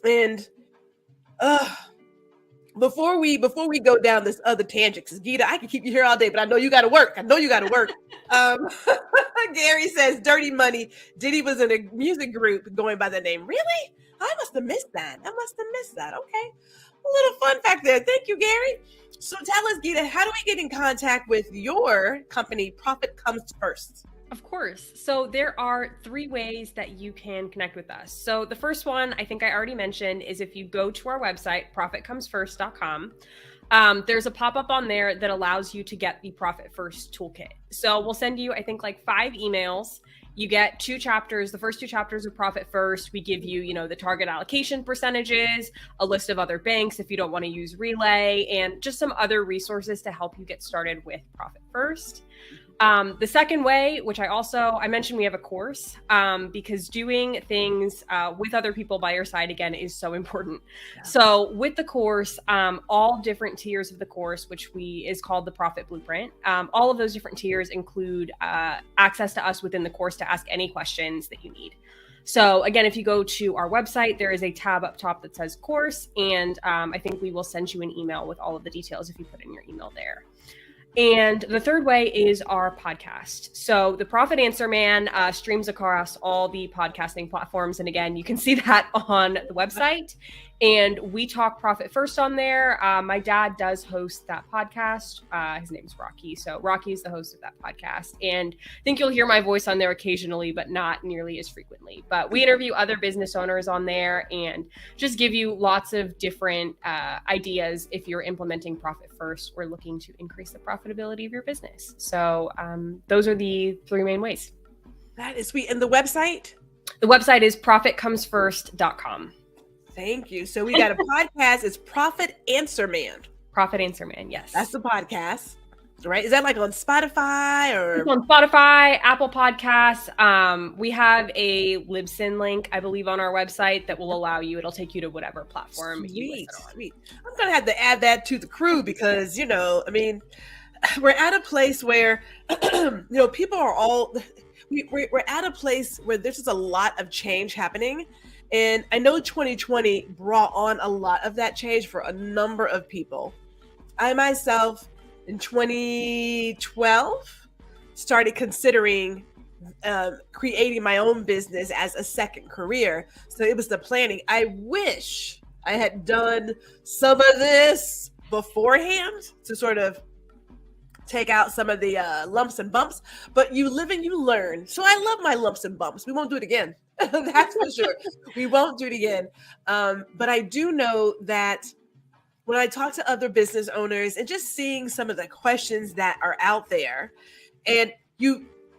And before we go down this other tangent, because Geeta, I can keep you here all day, but I know you got to work. Gary says, dirty money. Diddy was in a music group going by the name. Really? I must have missed that. Okay. A little fun fact there. Thank you, Gary. So tell us, Geeta, how do we get in contact with your company, Profit Comes First? Of course. So there are 3 ways that you can connect with us. So the first one, I think I already mentioned, is if you go to our website, profitcomesfirst.com. There's a pop-up on there that allows you to get the Profit First toolkit. So we'll send you, I think, like 5 emails. You get 2 chapters. The first 2 chapters of Profit First, we give you, the target allocation percentages, a list of other banks if you don't want to use Relay, and just some other resources to help you get started with Profit First. The second way, which I mentioned, we have a course, because doing things with other people by your side, again, is so important. Yeah. So with the course, all different tiers of the course, which is called the Profit Blueprint, all of those different tiers include access to us within the course to ask any questions that you need. So again, if you go to our website, there is a tab up top that says course, and I think we will send you an email with all of the details if you put in your email there. And the third way is our podcast. So the Profit Answer Man streams across all the podcasting platforms. And again, you can see that on the website. And we talk profit first on there. My dad does host that podcast. His name is Rocky. So Rocky is the host of that podcast. And I think you'll hear my voice on there occasionally, but not nearly as frequently. But we interview other business owners on there and just give you lots of different ideas if you're implementing profit first or looking to increase the profitability of your business. So those are the 3 main ways. That is sweet. And the website? The website is profitcomesfirst.com. Thank you. So we got a podcast. It's Profit Answer Man. Profit Answer Man, yes. That's the podcast, right? Is that like on Spotify or? It's on Spotify, Apple Podcasts. We have a Libsyn link, I believe, on our website that will allow you. It'll take you to whatever platform you listen on. Sweet. I'm gonna have to add that to the crew because we're at a place where people are all. We're at a place where there's just a lot of change happening. And I know 2020 brought on a lot of that change for a number of people. I myself, in 2012, started considering creating my own business as a second career. So it was the planning. I wish I had done some of this beforehand to sort of take out some of the lumps and bumps, but you live and you learn. So I love my lumps and bumps. We won't do it again. That's for sure. We won't do it again. But I do know that when I talk to other business owners and just seeing some of the questions that are out there, and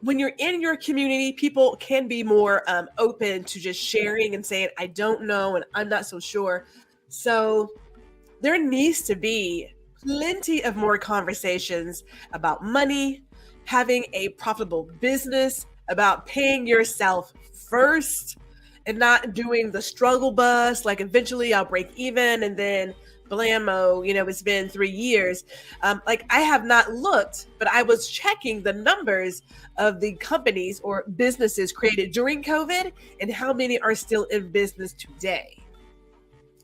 when you're in your community, people can be more open to just sharing and saying, I don't know, and I'm not so sure. So there needs to be plenty of more conversations about money, having a profitable business, about paying yourself first and not doing the struggle bus, like eventually I'll break even and then blammo, it's been 3 years. I have not looked, but I was checking the numbers of the companies or businesses created during COVID and how many are still in business today.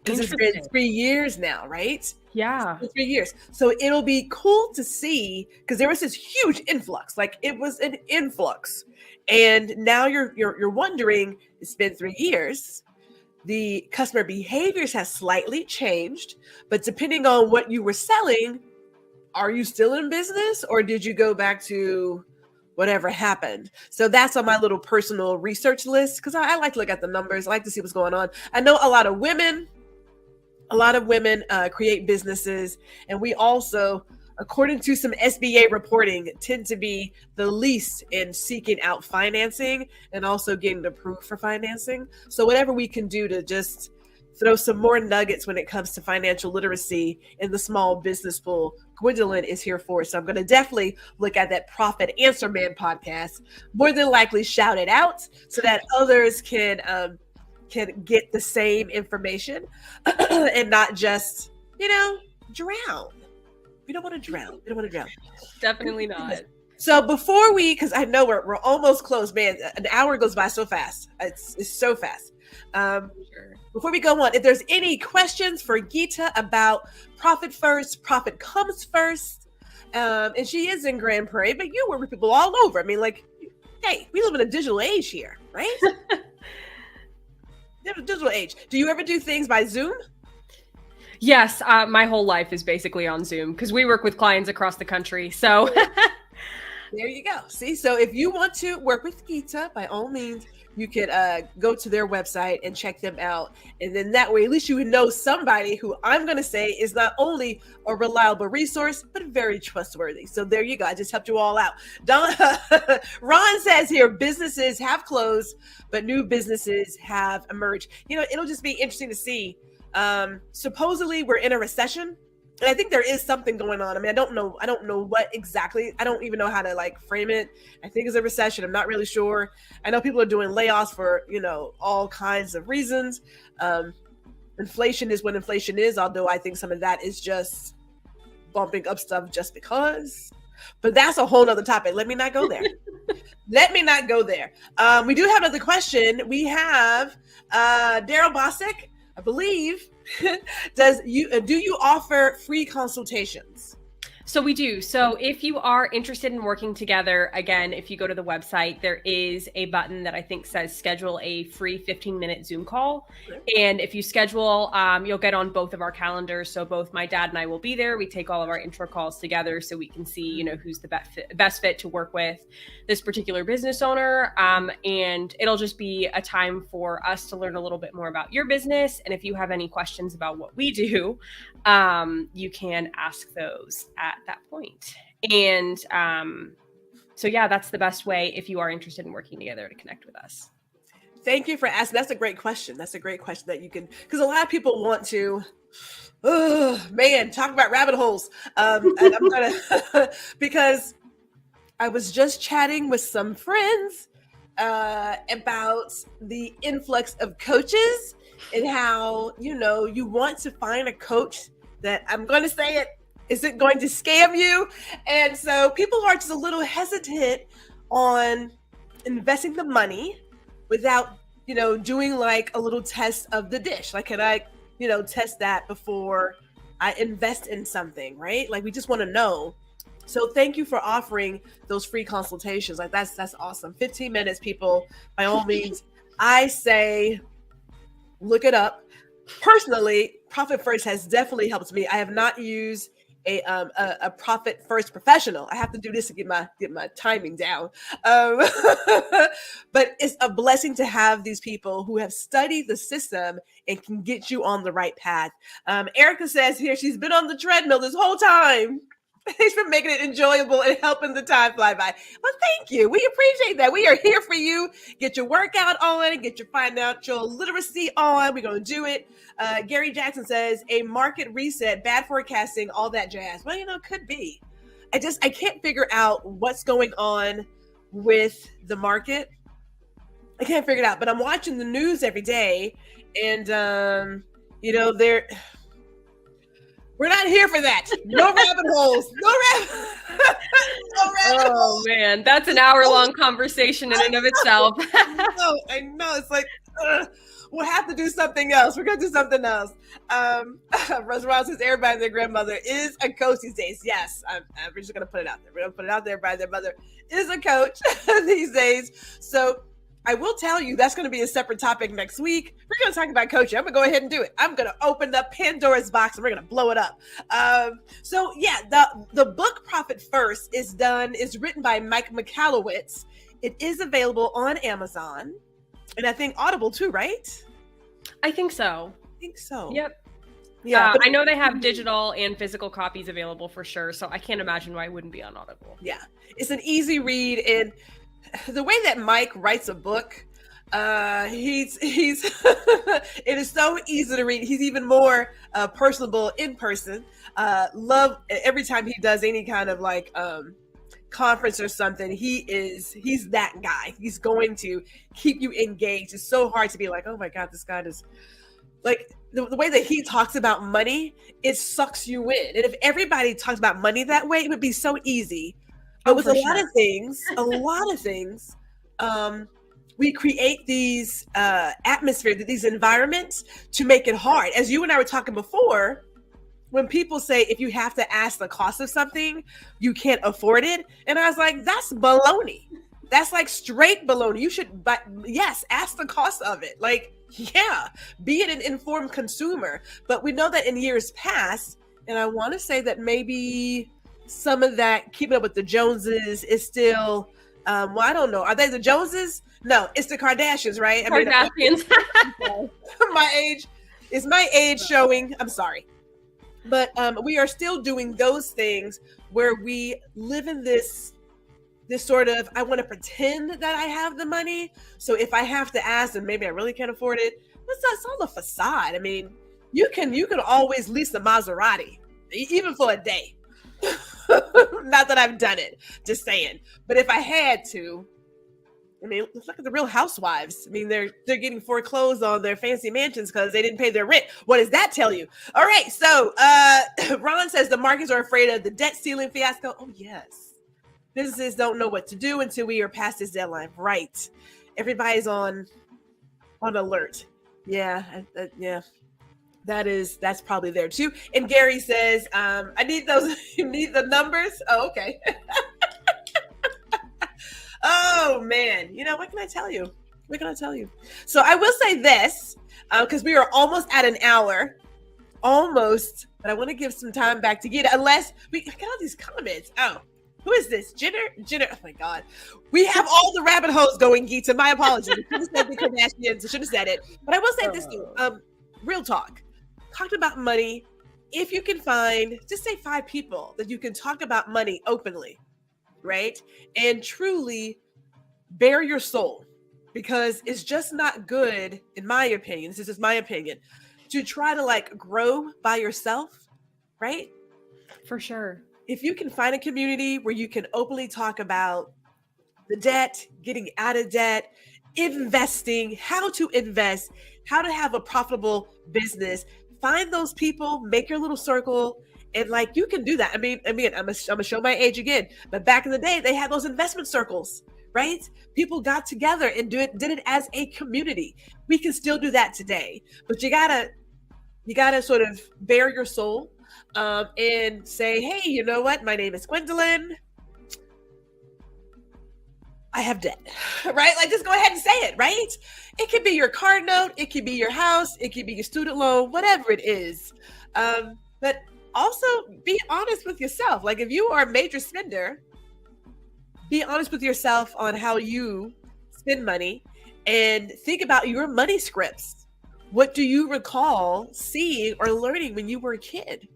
Because it's been 3 years now, right? Yeah. 3 years. So it'll be cool to see, because there was this huge influx, like it was an influx. And now you're wondering, it's been 3 years. The customer behaviors has slightly changed, but depending on what you were selling, are you still in business or did you go back to whatever happened? So that's on my little personal research list because I like to look at the numbers. I like to see what's going on. I know a lot of women create businesses, and we also, according to some SBA reporting, tend to be the least in seeking out financing and also getting approved for financing. So whatever we can do to just throw some more nuggets when it comes to financial literacy in the small business pool, Gwendolyn is here for. So I'm going to definitely look at that Profit Answer Man podcast, more than likely shout it out so that others can get the same information and not just, drown. We don't want to drown. Definitely not. So before because I know we're almost close, man, an hour goes by so fast. It's so fast. Sure. Before we go on, if there's any questions for Geeta about profit first, profit comes first, and she is in Grand Prairie, but you work with people all over. I mean, hey, we live in a digital age here, right? Digital age. Do you ever do things by Zoom? Yes, my whole life is basically on Zoom because we work with clients across the country. So there you go. See, so if you want to work with Geeta, by all means, you can go to their website and check them out. And then that way, at least you know somebody who I'm going to say is not only a reliable resource, but very trustworthy. So there you go. I just helped you all out. Ron says here, businesses have closed, but new businesses have emerged. It'll just be interesting to see. Supposedly we're in a recession. And I think there is something going on. I mean, I don't know what exactly. I don't even know how to frame it. I think it's a recession. I'm not really sure. I know people are doing layoffs for, all kinds of reasons. Inflation is what inflation is, although I think some of that is just bumping up stuff just because. But that's a whole nother topic. Let me not go there. We do have another question. We have Daryl Bosick, I believe. Do you offer free consultations? So we do. So if you are interested in working together, again, if you go to the website, there is a button that I think says schedule a free 15-minute Zoom call. And if you schedule, you'll get on both of our calendars. So both my dad and I will be there. We take all of our intro calls together so we can see, who's the best fit to work with this particular business owner. And it'll just be a time for us to learn a little bit more about your business. And if you have any questions about what we do, you can ask those at that point. And so yeah, that's the best way if you are interested in working together to connect with us. Thank you for asking. That's a great question. That's a great question that you can, because a lot of people want to, talk about rabbit holes. And I'm gonna, because I was just chatting with some friends about the influx of coaches and how, you want to find a coach that, I'm going to say it, isn't going to scam you. And so people are just a little hesitant on investing the money without, doing like a little test of the dish. Like, can I, test that before I invest in something, right? Like, we just want to know. So thank you for offering those free consultations. Like, that's awesome. 15 minutes, people, by all means. I say, look it up. Personally, Profit First has definitely helped me. I have not used a Profit First professional. I have to do this to get my timing down. But it's a blessing to have these people who have studied the system and can get you on the right path. Erica says here she's been on the treadmill this whole time. Thanks for making it enjoyable and helping the time fly by. Well, thank you. We appreciate that. We are here for you. Get your workout on, get your financial literacy on. We're going to do it. Gary Jackson says a market reset, bad forecasting, all that jazz. Well, could be. I can't figure out what's going on with the market. I can't figure it out, but I'm watching the news every day and, we're not here for that. No rabbit holes. No rabbit holes. Man, that's an hour-long conversation in and of itself. I know. It's like, we'll have to do something else. We're going to do something else. Ross says everybody and their grandmother is a coach these days. Yes, we're just going to put it out there. We're going to put it out there. Everybody and their mother is a coach these days. So I will tell you that's going to be a separate topic next week. We're going to talk about coaching. I'm going to go ahead and do it. I'm going to open up Pandora's box and we're going to blow it up. So yeah, the book Profit First is written by Mike Michalowicz. It is available on Amazon and I think Audible too, right? I think so. Yep. Yeah, I know they have digital and physical copies available for sure. So I can't imagine why it wouldn't be on Audible. Yeah, it's an easy read and the way that Mike writes a book, he's it is so easy to read. He's even more personable in person. Love every time he does any kind of like conference or something. He's that guy. He's going to keep you engaged. It's so hard to be like, oh my God, this guy is like the way that he talks about money. It sucks you in. And if everybody talks about money that way, it would be so easy. But with a lot of things, we create these atmospheres, these environments to make it hard. As you and I were talking before, when people say, if you have to ask the cost of something, you can't afford it. And I was like, that's baloney. That's like straight baloney. You should, but yes, ask the cost of it. Like, yeah, be an informed consumer. But we know that in years past, and I want to say that maybe some of that keeping up with the Joneses is still, I don't know. Are they the Joneses? No, it's the Kardashians, right? Kardashians. Is my age showing? I'm sorry. But we are still doing those things where we live in this sort of, I want to pretend that I have the money. So if I have to ask, and maybe I really can't afford it, that's all a facade. I mean, you can always lease a Maserati, even for a day. Not that I've done it, just saying. But if I had to, I mean, look at the Real Housewives. I mean, they're getting foreclosed on their fancy mansions because they didn't pay their rent. What does that tell you? All right, so Ron says the markets are afraid of the debt ceiling fiasco. Oh yes, businesses don't know what to do until we are past this deadline. Right, everybody's on alert. Yeah, yeah. That's probably there too. And Gary says, I need those, you need the numbers. Oh, okay. Oh man. You know, what can I tell you? What can I tell you? So I will say this, because we are almost at an hour. Almost, but I want to give some time back to Geeta, unless we got all these comments. Oh, who is this? Jenner? Oh my God. We have all the rabbit holes going, Geeta. My apologies. I should have said the Kardashians. I should have said it. But I will say this too. Real talk. Talking about money. If you can find, just say 5 people that you can talk about money openly, right? And truly bare your soul, because it's just not good, in my opinion. This is just my opinion, to try to like grow by yourself, right? For sure. If you can find a community where you can openly talk about the debt, getting out of debt, investing, how to invest, how to have a profitable business, find those people, make your little circle, and like you can do that. I mean, I'm gonna show my age again, but back in the day, they had those investment circles, right? People got together and did it as a community. We can still do that today, but you gotta sort of bare your soul, and say, hey, you know what? My name is Gwendolyn. I have debt, right? Like, just go ahead and say it, right? It could be your card note. It could be your house. It could be your student loan, whatever it is. But also be honest with yourself. Like, if you are a major spender, be honest with yourself on how you spend money and think about your money scripts. What do you recall seeing or learning when you were a kid?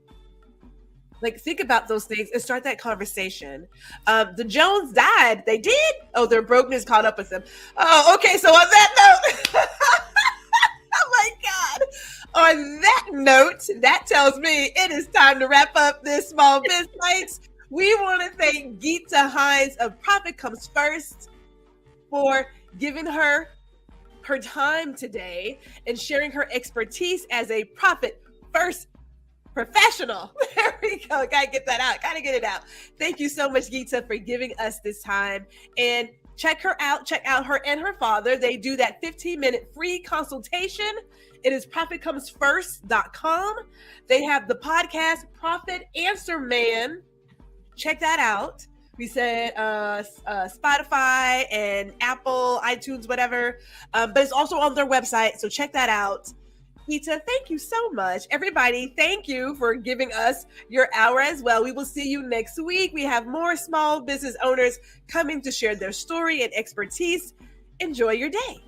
Like, think about those things and start that conversation. The Jones died. They did? Oh, their brokenness caught up with them. Oh, okay. So on that note, oh my God. On that note, that tells me it is time to wrap up this Small Biz Bites. We want to thank Geeta Hines of Profit Comes First for giving her time today and sharing her expertise as a Profit First professional. There we go. Gotta get that out. Gotta get it out. Thank you so much, Geeta, for giving us this time. And check her out. Check out her and her father. They do that 15-minute free consultation. It is profitcomesfirst.com. They have the podcast Profit Answer Man. Check that out. We said Spotify and Apple, iTunes, whatever. But it's also on their website. So check that out. Geeta, thank you so much. Everybody, thank you for giving us your hour as well. We will see you next week. We have more small business owners coming to share their story and expertise. Enjoy your day.